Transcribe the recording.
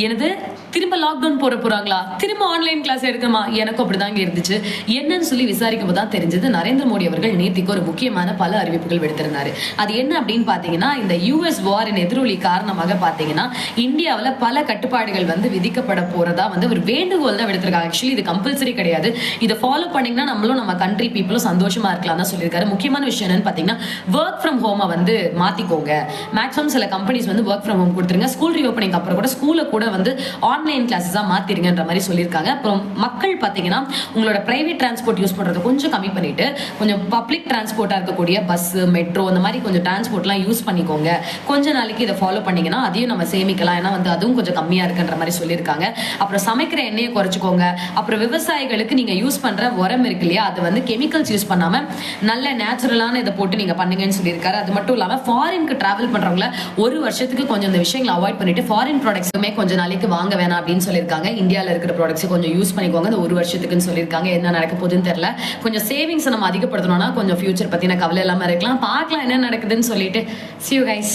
எனது திரும்ப லாக்டவுன் போறாங்களா, திரும்ப ஆன்லைன் கிளாஸ் எடுக்கணுமா, எனக்கும் அப்படிதாங்க இருந்துச்சு. என்னன்னு சொல்லி விசாரிக்கும் போது தான் தெரிஞ்சது நரேந்திர மோடி அவர்கள் நேத்திக்கு ஒரு முக்கியமான பல அறிவிப்புகள் விடுத்திருந்தாரு. அது என்ன அப்படின்னு பாத்தீங்கன்னா, இந்த யூஎஸ் வாரின் எதிரொலி காரணமாக பாத்தீங்கன்னா இந்தியாவில் பல கட்டுப்பாடுகள் விதிக்கப்பட போறதா ஒரு வேண்டுகோள் தான் விடுத்திருக்காங்க. ஆக்சுவலி இது கம்பல்சரி கிடையாது. இதை ஃபாலோ பண்ணீங்கன்னா நம்மளும் நம்ம கண்ட்ரி பீப்புளும் சந்தோஷமா இருக்கலாம் தான் சொல்லியிருக்காரு. முக்கியமான விஷயம் என்னன்னு பாத்தீங்கன்னா, ஒர்க் ஃப்ரம் ஹோமை மாத்திக்கோங்க. மேக்ஸிமம் சில கம்பெனிஸ் ஒர்க் ஃப்ரம் ஹோம் கொடுத்துருங்க. ஸ்கூல் ரீஓப்பனிங் அப்புறம் கூட ஸ்கூல்ல கூட ஆன்லைன் கிளாஸஸா மாத்திருங்கன்ற மாதிரி சொல்லியிருக்காங்க. அப்புறம் மக்கள் பாத்தீங்கன்னா உங்களோட பிரைவேட் டிரான்ஸ்போர்ட் யூஸ் பண்றதை கொஞ்சம் கம்மி பண்ணிட்டு கொஞ்சம் பப்ளிக் டிரான்ஸ்போர்ட்டா இருக்கக்கூடிய பஸ், மெட்ரோ இந்த மாதிரி கொஞ்சம் டிரான்ஸ்போர்ட்லாம் யூஸ் பண்ணிக்கோங்க. கொஞ்ச நாளைக்கு இதை ஃபாலோ பண்ணீங்கன்னா அதையும் நம்ம சேமிக்கலாம். ஏன்னா அதுவும் கொஞ்சம் கம்மியா இருக்குன்ற மாதிரி சொல்லியிருக்காங்க. அப்புறம் சமைக்கிற எண்ணெயை குறைச்சிக்கோங்க. அப்புறம் விவசாயிகளுக்கு நீங்க யூஸ் பண்ற உரம் இருக்கு இல்லையா, அது கெமிக்கல்ஸ் யூஸ் பண்ணாம நல்ல நேச்சுரலான இதை போட்டு நீங்க பண்ணுங்கன்னு சொல்லியிருக்காரு. அது மட்டும் இல்லாம ஃபாரினுக்கு டிராவல் பண்றவங்கள ஒரு வருஷத்துக்கு கொஞ்சம் இந்த விஷயங்களை அவாய்ட் பண்ணிட்டு ஃபாரின் ப்ராடக்ட்ஸுமே கொஞ்ச நாளைக்கு வாங்க வேணாம் அப்படின்னு சொல்லியிருக்காங்க. இந்தியாவில் இருக்கிற ப்ராடக்ட்ஸ் கொஞ்சம் யூஸ் பண்ணிக்கோங்க இந்த ஒரு வருஷத்துக்குன்னு சொல்லியிருக்காங்க. என்ன நடக்க போகுதுன்னு தெரியல. கொஞ்சம் சேவிங்ஸ் நம்ம அதிகப்படுத்தணும்னா கொஞ்சம் ஃபியூச்சர் பத்தின கவலை இல்லாம இருக்கலாம். பார்க்கலாம் என்ன நடக்குதுன்னு சொல்லிட்டு. See you guys.